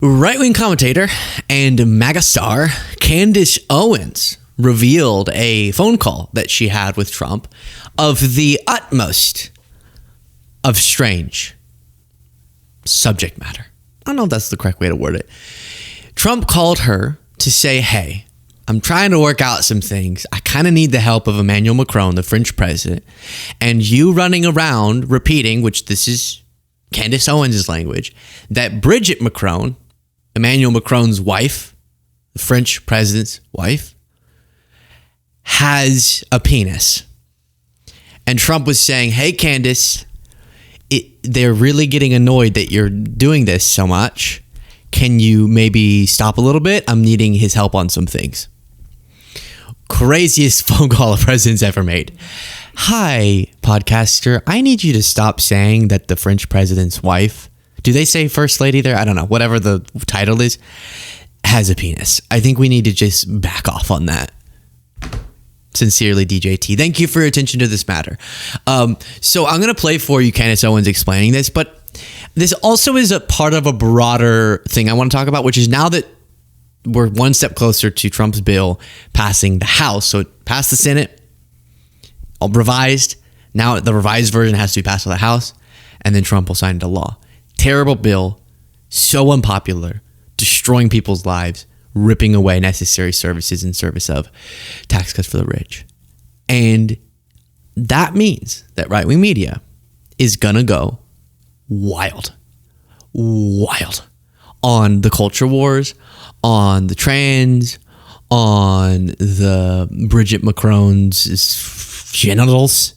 Right-wing commentator and MAGA star Candace Owens revealed a phone call that she had with Trump of the utmost of strange subject matter. I don't know if that's the correct way to word it. Trump called her to say, hey, I'm trying to work out some things. I kind of need the help of Emmanuel Macron, the French president, and you running around repeating, which this is Candace Owens' language, that Brigitte Macron, Emmanuel Macron's wife, the French president's wife, has a penis. And Trump was saying, hey, Candace, they're really getting annoyed that you're doing this so much. Can you maybe stop a little bit? I'm needing his help on some things. Craziest phone call a president's ever made. Hi, podcaster. I need you to stop saying that the French president's wife, do they say first lady there? I don't know. Whatever the title is, has a penis. I think we need to just back off on that. Sincerely, DJT. Thank you for your attention to this matter. So I'm going to play for you Candace Owens explaining this, but this also is a part of a broader thing I want to talk about, which is now that we're one step closer to Trump's bill passing the House. So it passed the Senate, all revised. Now the revised version has to be passed by the House, and then Trump will sign into law. Terrible bill, so unpopular, destroying people's lives, ripping away necessary services in service of tax cuts for the rich. And that means that right-wing media is gonna go wild on the culture wars, on the trans, on the Brigitte Macron's genitals,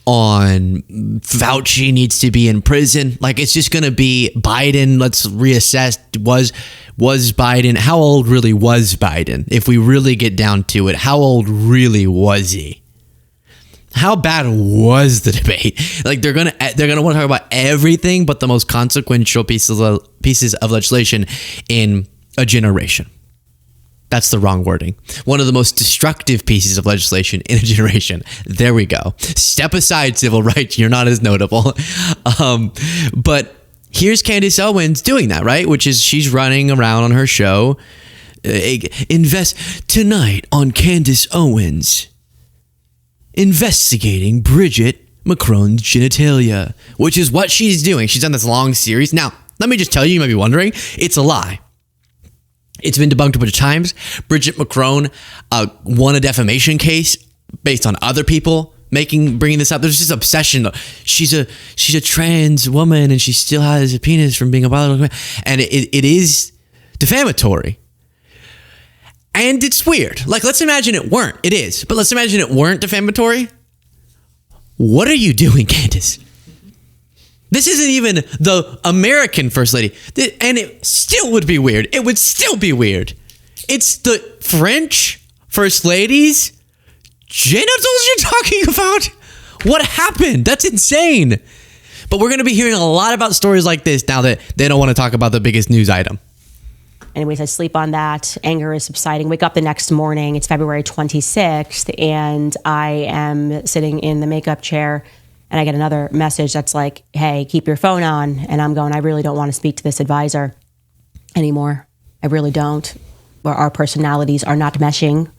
on Fauci needs to be in prison. Like, it's just going to be Biden. Let's reassess. Was Biden, how old really was Biden? If we really get down to it, how old really was he? How bad was the debate? Like, they're gonna want to talk about everything but the most consequential pieces of legislation in a generation. That's the wrong wording. One of the most destructive pieces of legislation in a generation. There we go. Step aside, civil rights. You're not as notable. But here's Candace Owens doing that, right? Which is she's running around on her show. Invest tonight on Candace Owens. Investigating Brigitte Macron's genitalia, which is what she's doing. She's done this long series. Now, let me just tell you, you might be wondering, it's a lie. It's been debunked a bunch of times. Brigitte Macron won a defamation case based on other people bringing this up. There's this obsession. She's a trans woman and she still has a penis from being a biological man. And it is defamatory. And it's weird. Like, let's imagine it weren't. It is. But let's imagine it weren't defamatory. What are you doing, Candace? This isn't even the American first lady. And it still would be weird. It would still be weird. It's the French first lady's genitals you're talking about? What happened? That's insane. But we're going to be hearing a lot about stories like this now that they don't want to talk about the biggest news item. Anyways, I sleep on that. Anger is subsiding. Wake up the next morning. It's February 26th, and I am sitting in the makeup chair, and I get another message that's like, hey, keep your phone on. And I'm going, I really don't want to speak to this advisor anymore. I really don't. Where our personalities are not meshing.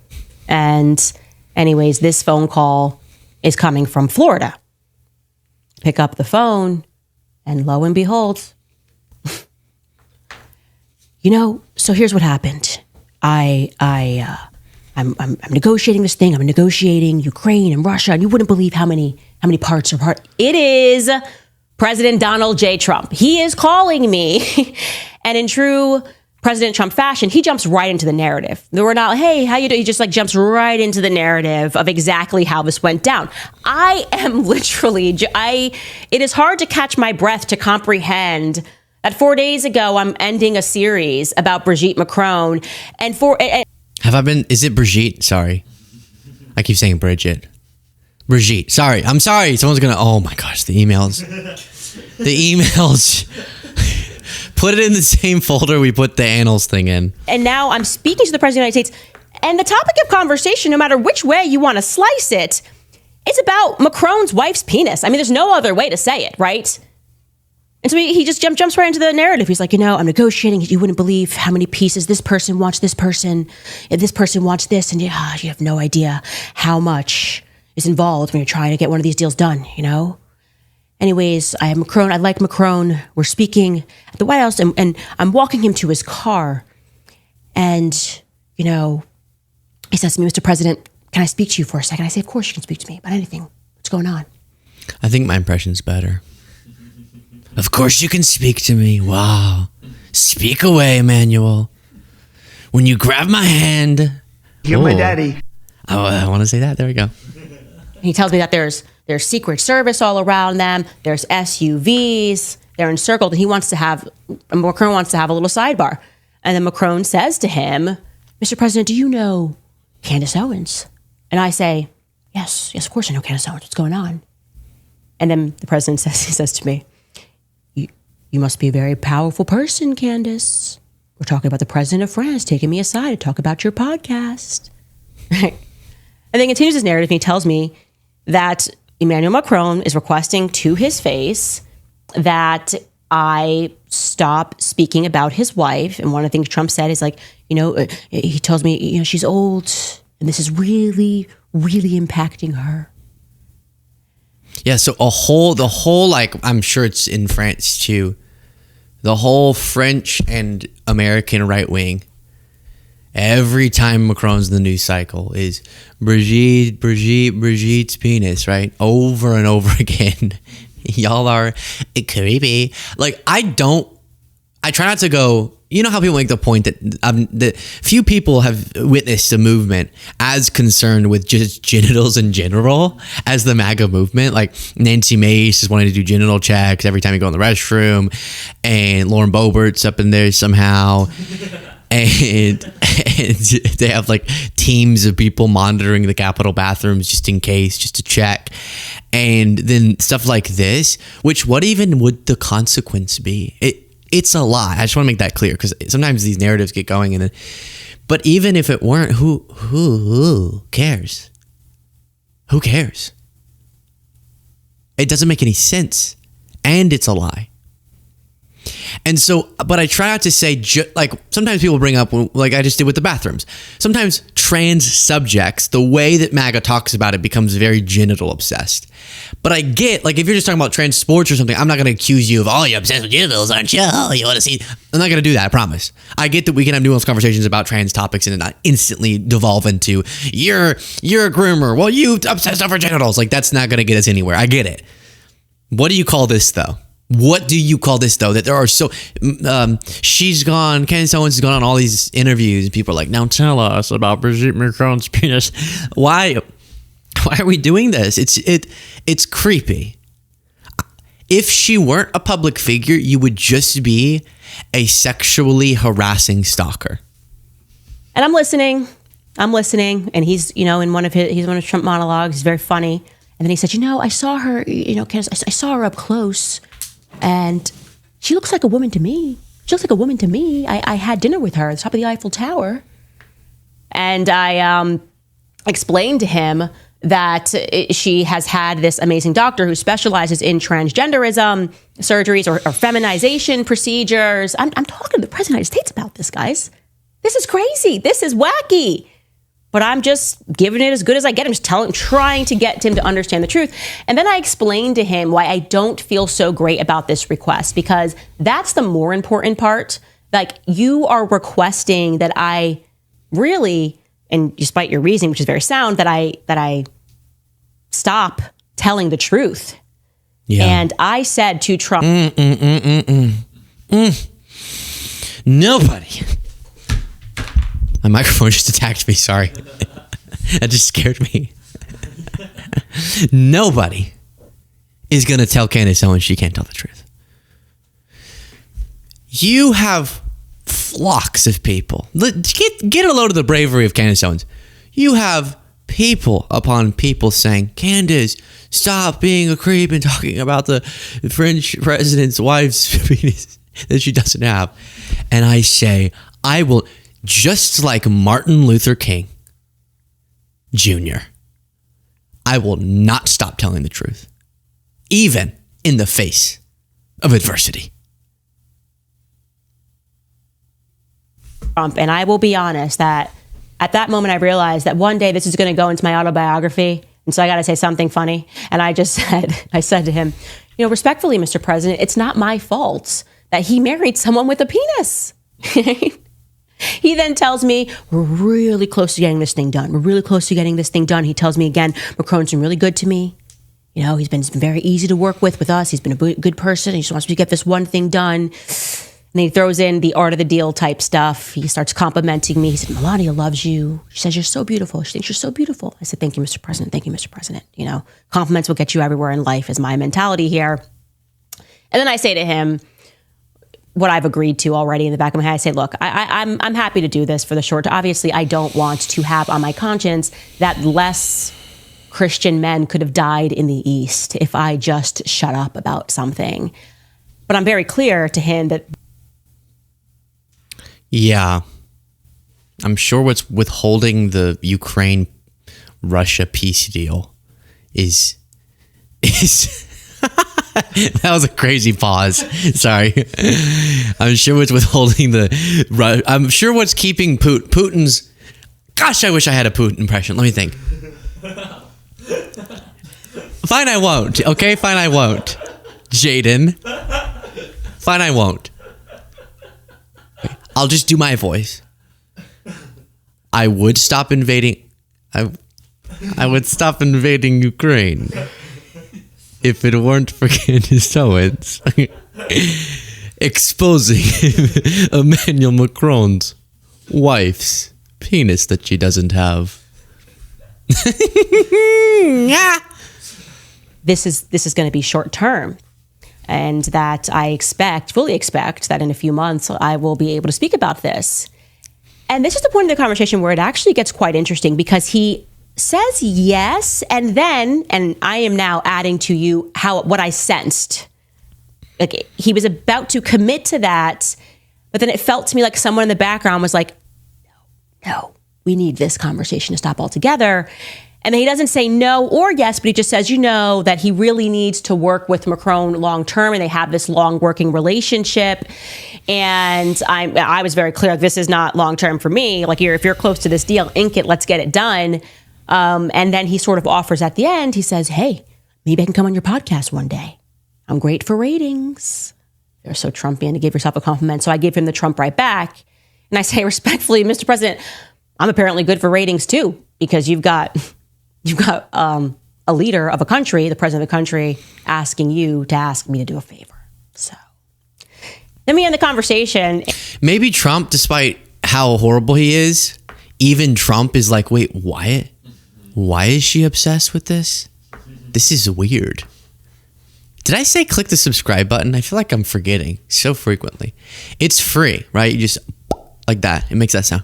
And anyways, this phone call is coming from Florida. Pick up the phone, and lo and behold, so here's what happened. I'm negotiating this thing. I'm negotiating Ukraine and Russia, and you wouldn't believe how many parts are part. It is President Donald J. Trump. He is calling me, and in true President Trump fashion, he jumps right into the narrative. We're not, hey, how you doing? He just jumps right into the narrative of exactly how this went down. I am literally, it is hard to catch my breath to comprehend that 4 days ago, I'm ending a series about Brigitte Macron. Is it Brigitte? Sorry. I keep saying Brigitte. Brigitte. Sorry. I'm sorry. Someone's going to, oh my gosh, the emails. Put it in the same folder we put the annals thing in. And now I'm speaking to the President of the United States. And the topic of conversation, no matter which way you want to slice it, it's about Macron's wife's penis. I mean, there's no other way to say it, right? And so he just jumps right into the narrative. He's like, I'm negotiating. You wouldn't believe how many pieces this person wants this person, and this person wants this. And you have no idea how much is involved when you're trying to get one of these deals done, Anyways, I have Macron. I like Macron. We're speaking at the White House, and I'm walking him to his car. And, he says to me, Mr. President, can I speak to you for a second? I say, of course you can speak to me about anything. What's going on? I think my impression's better. Of course you can speak to me. Wow. Speak away, Emmanuel. When you grab my hand. You're my daddy. Oh, I want to say that. There we go. He tells me that there's Secret Service all around them. There's SUVs. They're encircled. And Macron wants to have a little sidebar. And then Macron says to him, Mr. President, do you know Candace Owens? And I say, yes, of course I know Candace Owens. What's going on? And then the president says to me, you must be a very powerful person, Candace. We're talking about the president of France taking me aside to talk about your podcast. And then continues his narrative, and he tells me that Emmanuel Macron is requesting to his face that I stop speaking about his wife. And one of the things Trump said is like, he tells me, she's old, and this is really, really impacting her. Yeah, so the whole I'm sure it's in France too, the whole French and American right wing, every time Macron's in the news cycle is Brigitte's penis, right? Over and over again. Y'all are creepy. I try not to go, how people make the point that few people have witnessed a movement as concerned with just genitals in general as the MAGA movement. Like Nancy Mace is wanting to do genital checks every time you go in the restroom, and Lauren Boebert's up in there somehow. And they have teams of people monitoring the Capitol bathrooms just in case, just to check. And then stuff like this, which what even would the consequence be? It's a lie. I just want to make that clear, because sometimes these narratives get going, but even if it weren't, who cares? Who cares? It doesn't make any sense, and it's a lie. And so, but I try not to say, sometimes people bring up, like I just did with the bathrooms, sometimes trans subjects, the way that MAGA talks about it becomes very genital obsessed. But I get, if you're just talking about trans sports or something, I'm not going to accuse you of, you're obsessed with genitals, aren't you? Oh, you want to see? I'm not going to do that, I promise. I get that we can have nuanced conversations about trans topics and not instantly devolve into, you're a groomer, well, you obsessed over genitals. That's not going to get us anywhere. I get it. What do you call this, though? What do you call this, though? That there are Candace Owens has gone on all these interviews, and people are like, now tell us about Brigitte Macron's penis. Why are we doing this? It's creepy. If she weren't a public figure, you would just be a sexually harassing stalker. And I'm listening, and he's, in one of Trump monologues, he's very funny. And then he said, I saw her, Candace, I saw her up close. And she looks like a woman to me. I had dinner with her at the top of the Eiffel Tower. And I explained to him that she has had this amazing doctor who specializes in transgenderism surgeries or feminization procedures. I'm talking to the President of the United States about this, guys. This is crazy. This is wacky. But I'm just giving it as good as I get. I'm just trying to get him to understand the truth. And then I explained to him why I don't feel so great about this request, because that's the more important part. You are requesting that I really, and despite your reasoning, which is very sound, that I stop telling the truth. Yeah. And I said to Trump, nobody. My microphone just attacked me, sorry. That just scared me. Nobody is going to tell Candace Owens she can't tell the truth. You have flocks of people. Get a load of the bravery of Candace Owens. You have people upon people saying, Candace, stop being a creep and talking about the French president's wife's penis that she doesn't have. And I say, I will... Just like Martin Luther King Jr., I will not stop telling the truth, even in the face of adversity. And I will be honest that at that moment, I realized that one day this is going to go into my autobiography. And so I got to say something funny. And I said to him, respectfully, Mr. President, it's not my fault that he married someone with a penis. He then tells me, we're really close to getting this thing done. We're really close to getting this thing done. He tells me again, Macron's been really good to me. He's been very easy to work with us. He's been a good person. He just wants me to get this one thing done. And he throws in the art of the deal type stuff. He starts complimenting me. He said, Melania loves you. She says, you're so beautiful. She thinks you're so beautiful. I said, thank you, Mr. President. Thank you, Mr. President. Compliments will get you everywhere in life is my mentality here. And then I say to him, what I've agreed to already in the back of my head, I say, look, I'm happy to do this for the short term. Obviously, I don't want to have on my conscience that less Christian men could have died in the East if I just shut up about something. But I'm very clear to him that. Yeah. I'm sure what's withholding the Ukraine-Russia peace deal is that was a crazy pause. Sorry. I'm sure what's withholding I'm sure what's keeping Putin's. Gosh, I wish I had a Putin impression. Let me think. Fine, I won't. Okay, fine, I won't. Jaden. Fine, I won't. I'll just do my voice. I would stop invading. I would stop invading Ukraine if it weren't for Candace Owens exposing Emmanuel Macron's wife's penis that she doesn't have. This is going to be short term. And that I fully expect that in a few months, I will be able to speak about this. And this is the point of the conversation where it actually gets quite interesting because he says yes. And I am now adding to you what I sensed. Like he was about to commit to that, but then it felt to me like someone in the background was like, no, we need this conversation to stop altogether. And then he doesn't say no or yes, but he just says, that he really needs to work with Macron long term and they have this long working relationship. And I was very clear, this is not long term for me. Like if you're close to this deal, ink it, let's get it done. And then he sort of offers at the end, he says, hey, maybe I can come on your podcast one day. I'm great for ratings. You're so Trumpian to give yourself a compliment. So I gave him the Trump right back. And I say respectfully, Mr. President, I'm apparently good for ratings too, because you've got a leader of a country, the president of the country, asking you to ask me to do a favor. So then we end the conversation. Maybe Trump, despite how horrible he is, even Trump is like, wait, why is she obsessed with this? This is weird. Did I say click the subscribe button? I feel like I'm forgetting so frequently. It's free, right? You just like that. It makes that sound.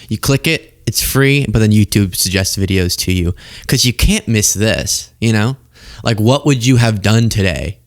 You click it. It's free, but then YouTube suggests videos to you because you can't miss this, Like, what would you have done today?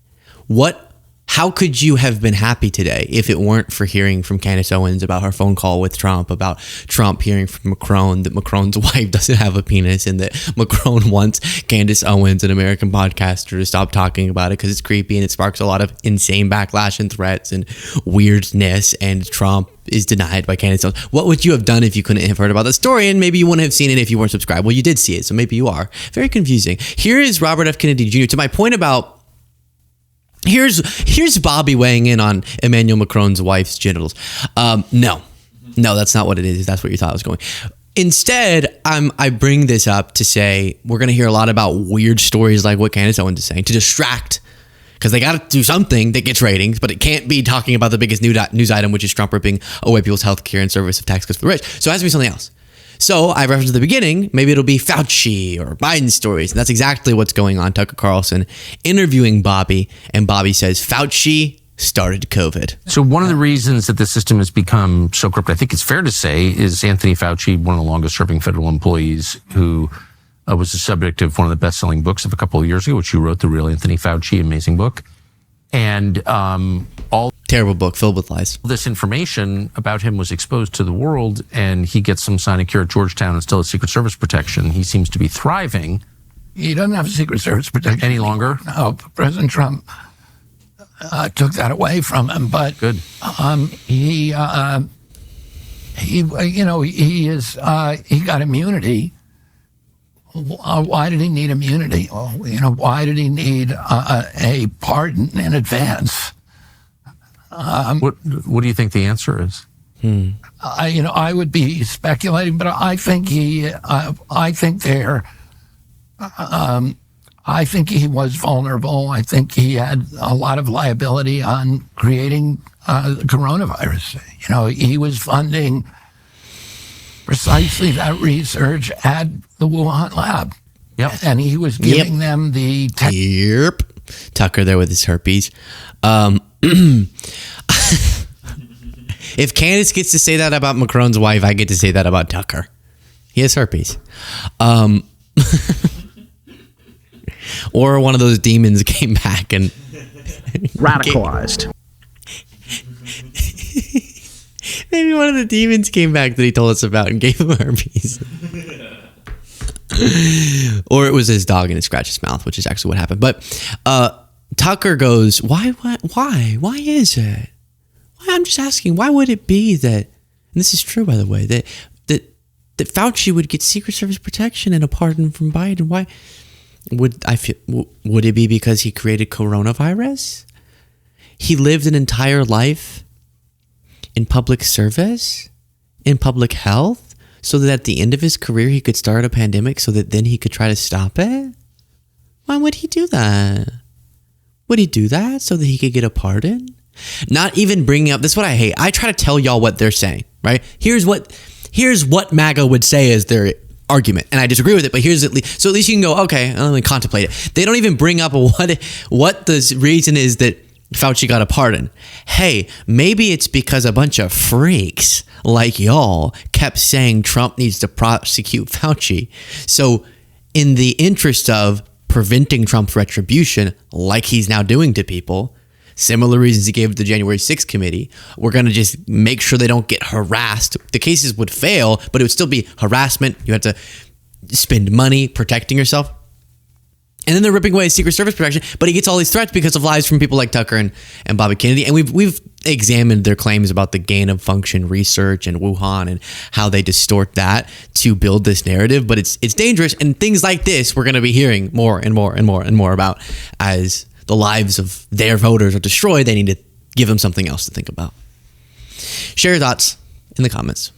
How could you have been happy today if it weren't for hearing from Candace Owens about her phone call with Trump, about Trump hearing from Macron that Macron's wife doesn't have a penis and that Macron wants Candace Owens, an American podcaster, to stop talking about it because it's creepy and it sparks a lot of insane backlash and threats and weirdness, and Trump is denied by Candace Owens. What would you have done if you couldn't have heard about the story? And maybe you wouldn't have seen it if you weren't subscribed. Well, you did see it, so maybe you are. Very confusing. Here is Robert F. Kennedy Jr. To my point about Here's Bobby weighing in on Emmanuel Macron's wife's genitals. No, that's not what it is. If that's what you thought I was going. Instead, I bring this up to say we're going to hear a lot about weird stories like what Candace Owens is saying to distract, because they got to do something that gets ratings, but it can't be talking about the biggest news item, which is Trump ripping away people's health care and service of tax cuts for the rich. So it has to be something else. So I referenced at the beginning, maybe it'll be Fauci or Biden stories. And that's exactly what's going on. Tucker Carlson interviewing Bobby, and Bobby says Fauci started COVID. So one of the reasons that the system has become so corrupt, I think it's fair to say, is Anthony Fauci, one of the longest serving federal employees, who was the subject of one of the best-selling books of a couple of years ago, which you wrote, The Real Anthony Fauci, amazing book. And all terrible book filled with lies. This information about him was exposed to the world, and he gets some sinecure at Georgetown and still has Secret Service protection. He seems to be thriving. He doesn't have Secret Service protection any longer. No, President Trump took that away from him. But Good. He got immunity. Why did he need immunity? Why did he need a pardon in advance? What do you think the answer is? I would be speculating, but I think he was vulnerable. I think he had a lot of liability on creating the coronavirus. He was funding precisely that research at the Wuhan lab. Yep. And he was giving them the Yep. Tucker there with his herpes. If Candace gets to say that about Macron's wife, I get to say that about Tucker. He has herpes. Or one of those demons came back and radicalized. Maybe one of the demons came back that he told us about and gave him herpes. Or it was his dog and it scratched his mouth, which is actually what happened. But Tucker goes, why is it? I'm just asking, why would it be that, and this is true, by the way, that Fauci would get Secret Service protection and a pardon from Biden? Why would it be because he created coronavirus? He lived an entire life in public service, in public health, so that at the end of his career he could start a pandemic so that then he could try to stop it? Why would he do that? Would he do that so that he could get a pardon? Not even bringing up, this is what I hate. I try to tell y'all what they're saying, right? Here's what MAGA would say as their argument, and I disagree with it, but here's at least you can go, okay, I'll only contemplate it. They don't even bring up what the reason is that Fauci got a pardon. Hey, maybe it's because a bunch of freaks like y'all kept saying Trump needs to prosecute Fauci. So in the interest of preventing Trump's retribution, like he's now doing to people, similar reasons he gave the January 6th committee, we're going to just make sure they don't get harassed. The cases would fail, but it would still be harassment. You have to spend money protecting yourself. And then they're ripping away his Secret Service protection, but he gets all these threats because of lies from people like Tucker and Bobby Kennedy. And we've examined their claims about the gain of function research and Wuhan and how they distort that to build this narrative. But it's dangerous, and things like this we're going to be hearing more and more and more and more about as the lives of their voters are destroyed. They need to give them something else to think about. Share your thoughts in the comments.